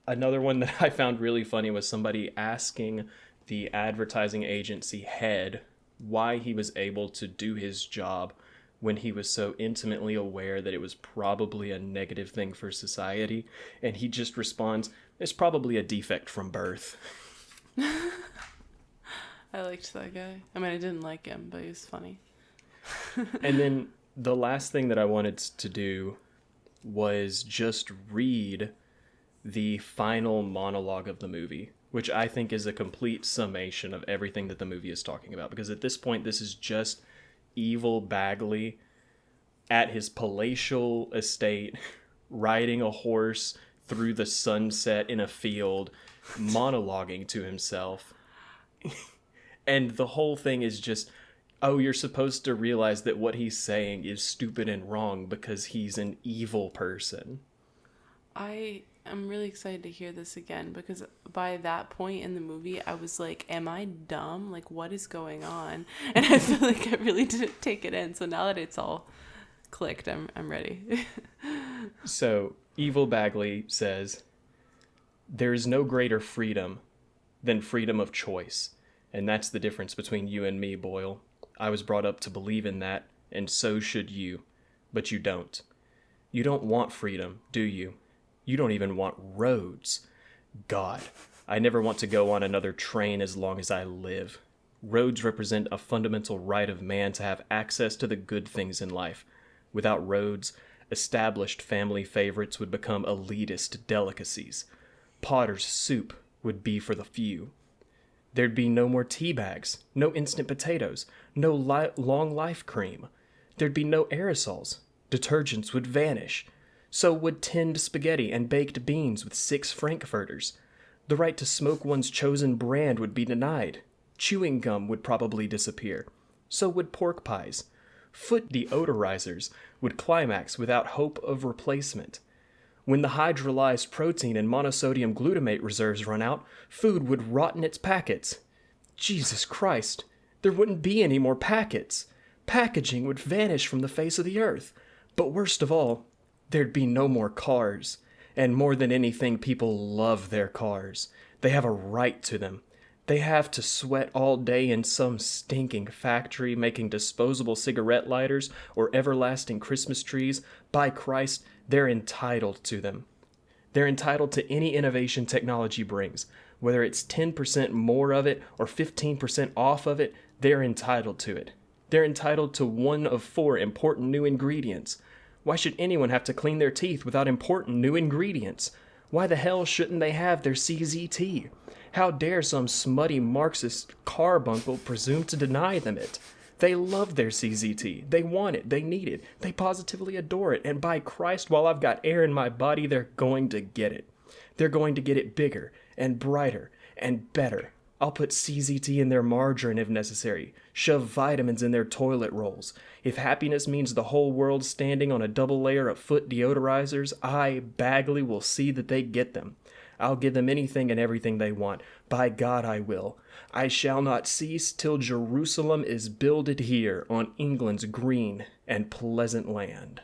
Another one that I found really funny was somebody asking the advertising agency head why he was able to do his job when he was so intimately aware that it was probably a negative thing for society. And he just responds, it's probably a defect from birth. I liked that guy. I mean, I didn't like him, but he was funny. And then the last thing that I wanted to do was just read the final monologue of the movie, which I think is a complete summation of everything that the movie is talking about. Because at this point, this is just evil Bagley at his palatial estate, riding a horse through the sunset in a field, monologuing to himself. And the whole thing is just, oh, you're supposed to realize that what he's saying is stupid and wrong because he's an evil person. I'm really excited to hear this again, because by that point in the movie, I was like, am I dumb? Like, what is going on? And I feel like I really didn't take it in. So now that it's all clicked, I'm ready. So, Evil Bagley says, there is no greater freedom than freedom of choice. And that's the difference between you and me, Boyle. I was brought up to believe in that, and so should you. But you don't. You don't want freedom, do you? You don't even want roads. God, I never want to go on another train as long as I live. Roads represent a fundamental right of man to have access to the good things in life. Without roads, established family favorites would become elitist delicacies. Potter's soup would be for the few. There'd be no more tea bags, no instant potatoes, no long life cream. There'd be no aerosols. Detergents would vanish. So would tinned spaghetti and baked beans with 6 frankfurters. The right to smoke one's chosen brand would be denied. Chewing gum would probably disappear. So would pork pies. Foot deodorizers would climax without hope of replacement. When the hydrolyzed protein and monosodium glutamate reserves run out, food would rot in its packets. Jesus Christ, there wouldn't be any more packets. Packaging would vanish from the face of the earth. But worst of all, there'd be no more cars. And more than anything, people love their cars. They have a right to them. They have to sweat all day in some stinking factory making disposable cigarette lighters or everlasting Christmas trees. By Christ, they're entitled to them. They're entitled to any innovation technology brings. Whether it's 10% more of it or 15% off of it, they're entitled to it. They're entitled to one of 4 important new ingredients. Why should anyone have to clean their teeth without important new ingredients? Why the hell shouldn't they have their CZT? How dare some smutty Marxist carbuncle presume to deny them it? They love their CZT. They want it. They need it. They positively adore it. And by Christ, while I've got air in my body, they're going to get it. They're going to get it bigger and brighter and better. I'll put CZT in their margarine if necessary. Shove vitamins in their toilet rolls. If happiness means the whole world standing on a double layer of foot deodorizers, I, Bagley, will see that they get them. I'll give them anything and everything they want. By God, I will. I shall not cease till Jerusalem is builded here on England's green and pleasant land.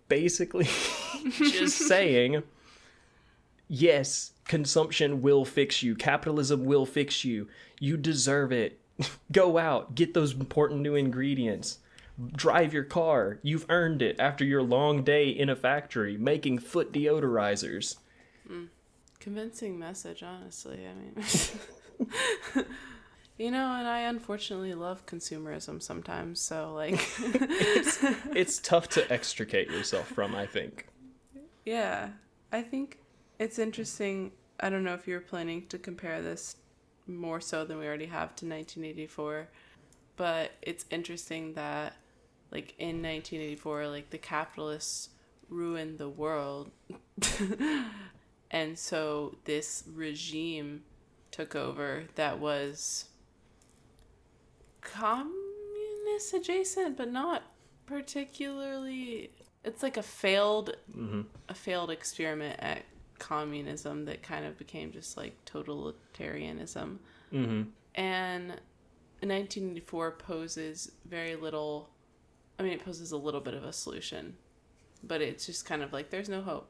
Basically, just saying, yes, consumption will fix you. Capitalism will fix you. You deserve it. Go out, get those important new ingredients. Drive your car. You've earned it after your long day in a factory making foot deodorizers. Convincing message, honestly. I mean, You know, and I unfortunately love consumerism sometimes, so like It's tough to extricate yourself from, I think. yeah. I think it's interesting. I don't know if you're planning to compare this more so than we already have to 1984, but it's interesting that like in 1984, like the capitalists ruined the world. And so this regime took over that was communist adjacent, but not particularly. It's like a failed experiment at communism that kind of became just like totalitarianism. Mm-hmm. And 1984 poses very little. I mean, it poses a little bit of a solution, but it's just kind of like there's no hope.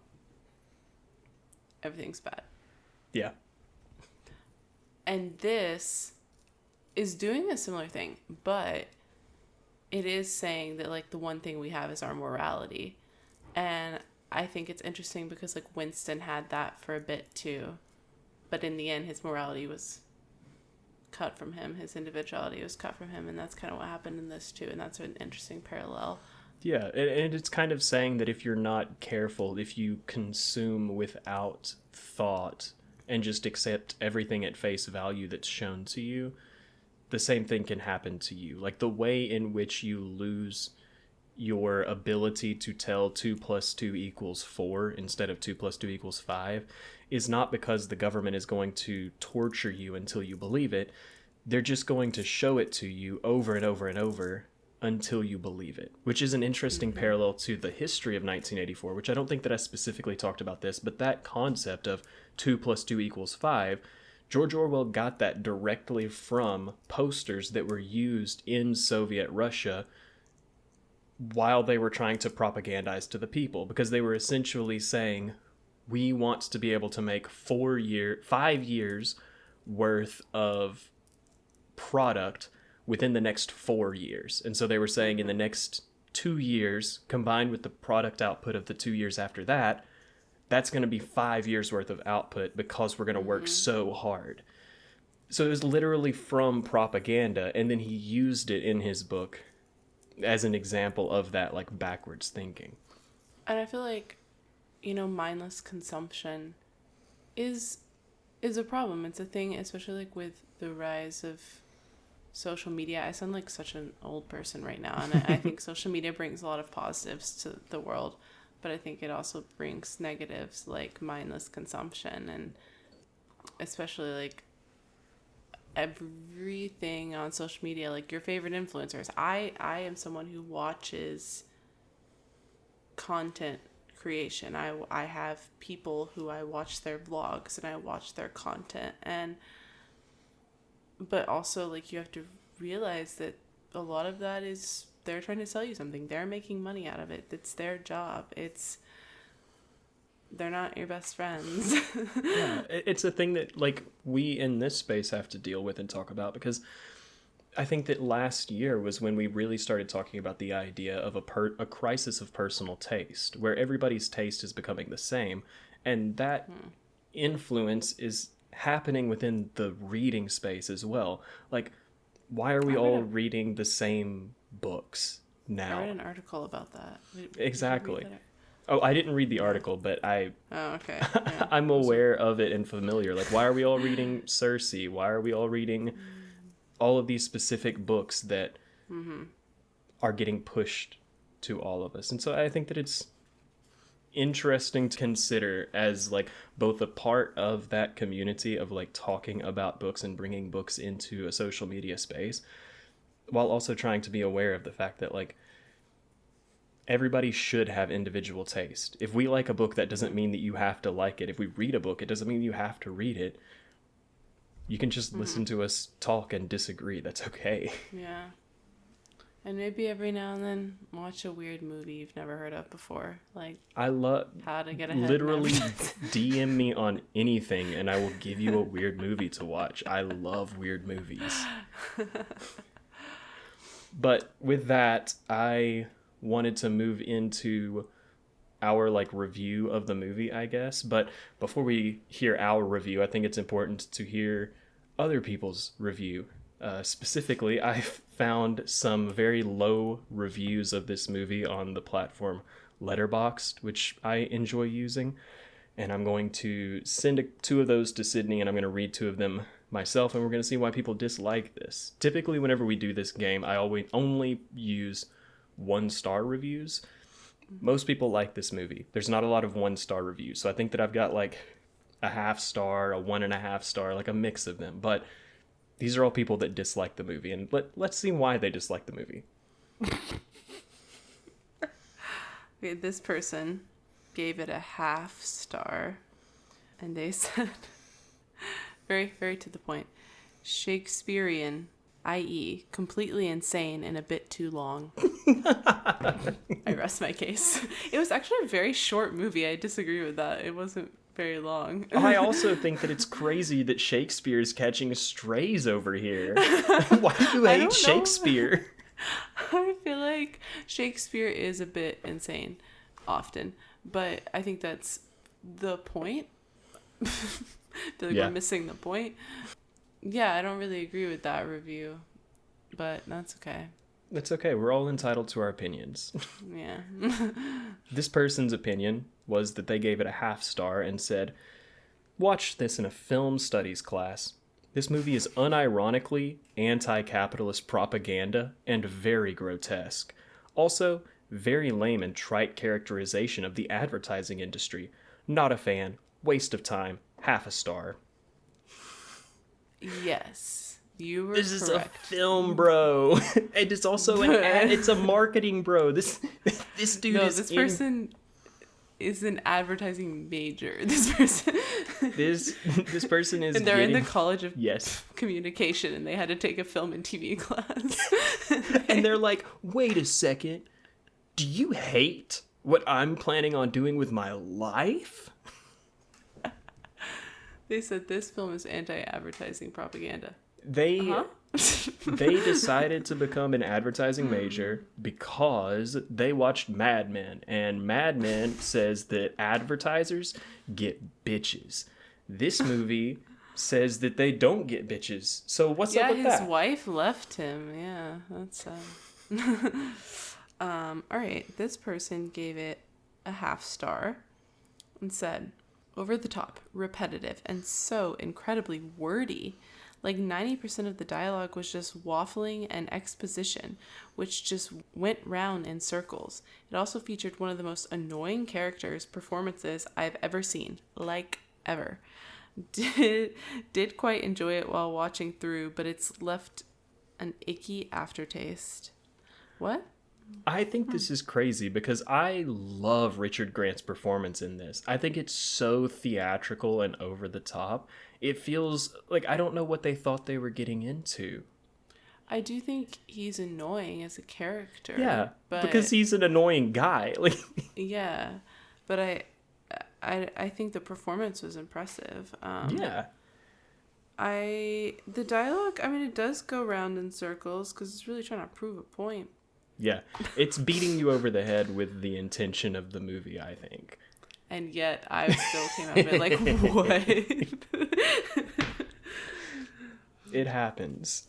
Everything's bad. Yeah. And this is doing a similar thing, but it is saying that like the one thing we have is our morality. And I think it's interesting because like Winston had that for a bit too, but in the end his morality was cut from him, his individuality was cut from him, and that's kind of what happened in this too, and that's an interesting parallel. Yeah, and it's kind of saying that if you're not careful, if you consume without thought and just accept everything at face value that's shown to you, the same thing can happen to you. Like the way in which you lose your ability to tell 2 plus 2 equals 4 instead of 2 plus 2 equals 5 is not because the government is going to torture you until you believe it. They're just going to show it to you over and over and over until you believe it, which is an interesting parallel to the history of 1984, which I don't think that I specifically talked about this, but that concept of 2 plus 2 equals 5, George Orwell got that directly from posters that were used in Soviet Russia while they were trying to propagandize to the people, because they were essentially saying, we want to be able to make 5 years worth of product within the next 4 years. And so they were saying in the next 2 years, combined with the product output of the 2 years after that, that's going to be 5 years worth of output because we're going to work so hard. So it was literally from propaganda, and then he used it in his book as an example of that like backwards thinking. And I feel like, you know, mindless consumption is a problem. It's a thing, especially like with the rise of social media. I sound like such an old person right now, and I think social media brings a lot of positives to the world, but I think it also brings negatives like mindless consumption, and especially like everything on social media, like your favorite influencers. I am someone who watches content creation. I have people who I watch their vlogs and I watch their content, and but also like you have to realize that a lot of that is they're trying to sell you something. They're making money out of it. It's their job. They're not your best friends. Yeah, it's a thing that like we in this space have to deal with and talk about, because I think that last year was when we really started talking about the idea of a crisis of personal taste, where everybody's taste is becoming the same, and that influence is happening within the reading space as well. Like, why are we all reading the same books now? I read an article about that. Exactly. Oh, I didn't read the article, but Oh, okay. Yeah. I'm aware of it and familiar. Like, why are we all reading Circe? Why are we all reading all of these specific books that are getting pushed to all of us? And so I think that it's interesting to consider as like both a part of that community of like talking about books and bringing books into a social media space, while also trying to be aware of the fact that like everybody should have individual taste. If we like a book, that doesn't mean that you have to like it. If we read a book, it doesn't mean you have to read it. You can just listen to us talk and disagree. That's okay. Yeah. And maybe every now and then watch a weird movie you've never heard of before. Like, I love How to Get Ahead. literally DM me on anything and I will give you a weird movie to watch. I love weird movies. But with that, I wanted to move into our like review of the movie, I guess. But before we hear our review, I think it's important to hear other people's review Specifically, I found some very low reviews of this movie on the platform Letterboxd, which I enjoy using. And I'm going to send two of those to Sydney, and I'm going to read two of them myself, and we're going to see why people dislike this. Typically, whenever we do this game, I always only use 1-star reviews. Most people like this movie. There's not a lot of 1-star reviews, so I think that I've got like a 0.5 star, a 1.5 star, like a mix of them. But these are all people that dislike the movie, and let's see why they dislike the movie. Okay, this person gave it a 0.5 star, and they said, very, very to the point, Shakespearean, i.e., completely insane and a bit too long. I rest my case. It was actually a very short movie. I disagree with that. It wasn't very long. I also think that it's crazy that Shakespeare's catching strays over here. Why do you hate Shakespeare? I feel like Shakespeare is a bit insane often, but I think that's the point. We're missing the point. Yeah, I don't really agree with that review, but that's okay. That's okay. We're all entitled to our opinions. Yeah. This person's opinion was that they gave it a 0.5 star and said, "Watch this in a film studies class. This movie is unironically anti-capitalist propaganda and very grotesque. Also, very lame and trite characterization of the advertising industry. Not a fan. Waste of time. 0.5 star." Yes, you were This correct. is a film, bro. And it's also it's a marketing, bro. This dude is this person is an advertising major. This person this person is and they're in the College of yes Communication, and they had to take a film and TV class. And they're like, "Wait a second. Do you hate what I'm planning on doing with my life?" They said this film is anti-advertising propaganda. They decided to become an advertising major because they watched Mad Men, and Mad Men says that advertisers get bitches. This movie says that they don't get bitches. So what's up with that? Yeah, his wife left him. Yeah, that's all right, this person gave it a 0.5 star and said, "Over the top, repetitive, and so incredibly wordy. Like 90% of the dialogue was just waffling and exposition, which just went round in circles. It also featured one of the most annoying performances I've ever seen, like ever. Did quite enjoy it while watching through, but it's left an icky aftertaste." What? I think this is crazy because I love Richard Grant's performance in this. I think it's so theatrical and over the top. It feels like I don't know what they thought they were getting into. I do think he's annoying as a character. Yeah, but because he's an annoying guy. Like, yeah, but I think the performance was impressive. yeah. The dialogue, I mean, it does go round in circles because it's really trying to prove a point. Yeah, it's beating you over the head with the intention of the movie, I think. And yet, I still came out of it like, what? It happens.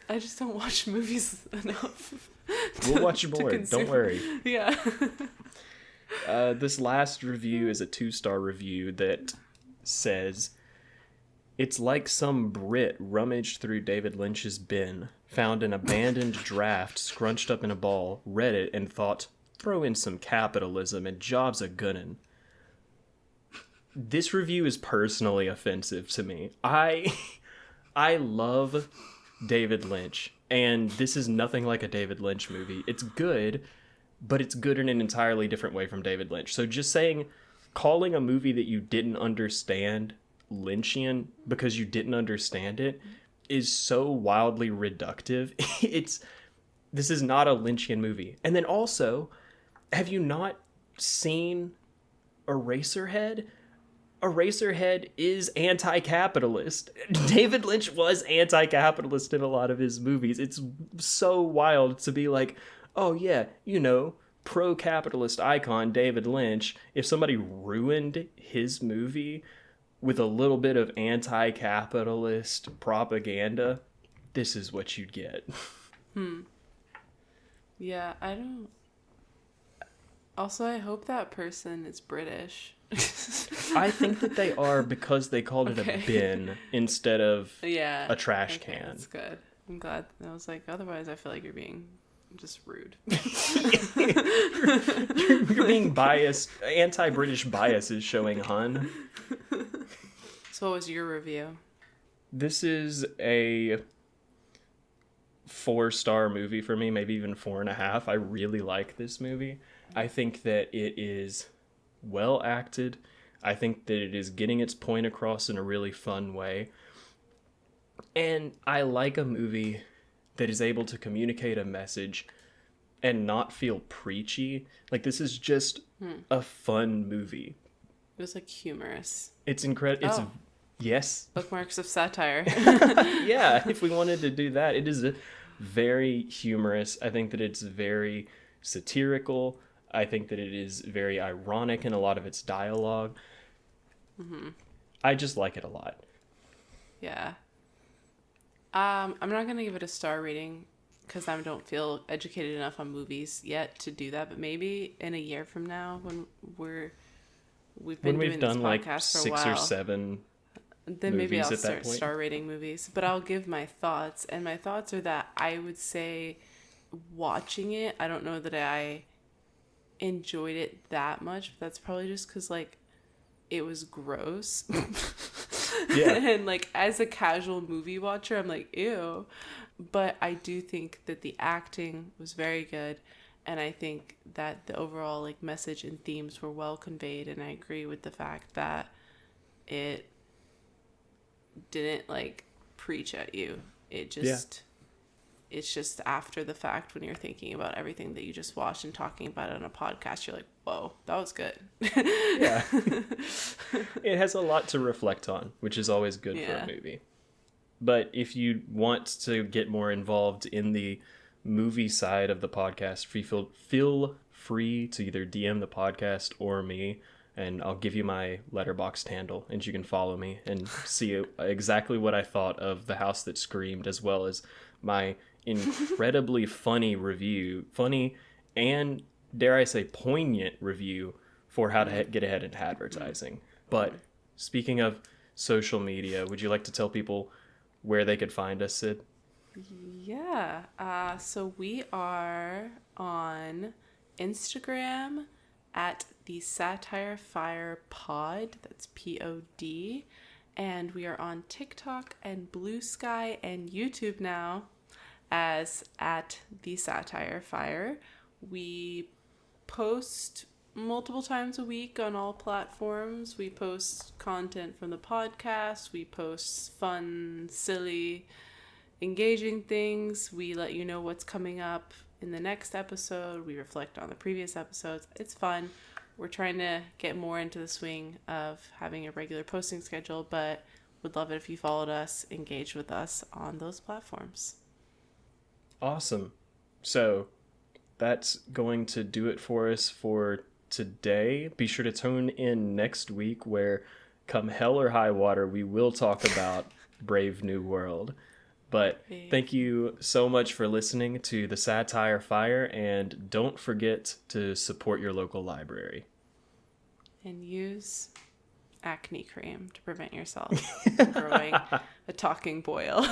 I just don't watch movies enough. We'll watch more, don't worry. Yeah. This last review is a 2-star review that says, "It's like some Brit rummaged through David Lynch's bin, found an abandoned draft scrunched up in a ball, read it, and thought, throw in some capitalism and jobs a-gunnin'." This review is personally offensive to me. I love David Lynch, and this is nothing like a David Lynch movie. It's good, but it's good in an entirely different way from David Lynch. So just calling a movie that you didn't understand Lynchian because you didn't understand it is so wildly reductive. This is not a Lynchian movie. And then also, have you not seen Eraserhead? Eraserhead is anti-capitalist. David Lynch was anti-capitalist in a lot of his movies. It's so wild to be like, oh yeah, pro-capitalist icon David Lynch. If somebody ruined his movie with a little bit of anti-capitalist propaganda, this is what you'd get. Yeah, I don't... Also, I hope that person is British. I think that they are because they called it a bin instead of a trash can. That's good. I'm glad. I was like, otherwise I feel like you're being just rude. You're being biased. Anti-British bias is showing, hun. So what was your review? This is a 4-star movie for me, maybe even 4.5. I really like this movie. I think that it is well acted. I think that it is getting its point across in a really fun way. And I like a movie that is able to communicate a message and not feel preachy. Like, this is just a fun movie. It was like humorous. It's incredible. It's yes. Bookmarks of satire. Yeah, if we wanted to do that, it is very humorous. I think that it's very satirical. I think that it is very ironic in a lot of its dialogue. I just like it a lot. Yeah. I'm not going to give it a star rating because I don't feel educated enough on movies yet to do that. But maybe in a year from now when we've been doing this like podcast for a 6 while, or 7 then maybe I'll at that start point. star rating movies. But I'll give my thoughts. And my thoughts are that I would say watching it, I don't know that I enjoyed it that much. But that's probably just because, like, it was gross. Yeah. And, like, as a casual movie watcher, I'm like, ew. But I do think that the acting was very good. And I think that the overall, like, message and themes were well conveyed. And I agree with the fact that it didn't, like, preach at you. It just... It's just after the fact when you're thinking about everything that you just watched and talking about it on a podcast, you're like, whoa, that was good. Yeah. It has a lot to reflect on, which is always good for a movie. But if you want to get more involved in the movie side of the podcast, feel free to either DM the podcast or me, and I'll give you my Letterboxd handle, and you can follow me and see exactly what I thought of The House That Screamed, as well as my incredibly funny and, dare I say, poignant review for how to get ahead in advertising. But speaking of social media, would you like to tell people where they could find us, Sid? Yeah. So we are on Instagram at the Satire Fire Pod. That's POD. And we are on TikTok and Blue Sky and YouTube now as at the Satire Fire. We post multiple times a week on all platforms. We post content from the podcast. We post fun, silly, engaging things. We let you know what's coming up in the next episode. We reflect on the previous episodes. It's fun. We're trying to get more into the swing of having a regular posting schedule, but would love it if you followed us, engaged with us on those platforms. Awesome. So that's going to do it for us for today. Be sure to tune in next week where, come hell or high water, we will talk about Brave New World. But thank you so much for listening to the Satire Fire, and don't forget to support your local library. And use acne cream to prevent yourself from growing a talking boil.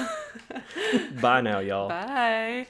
Bye now, y'all. Bye.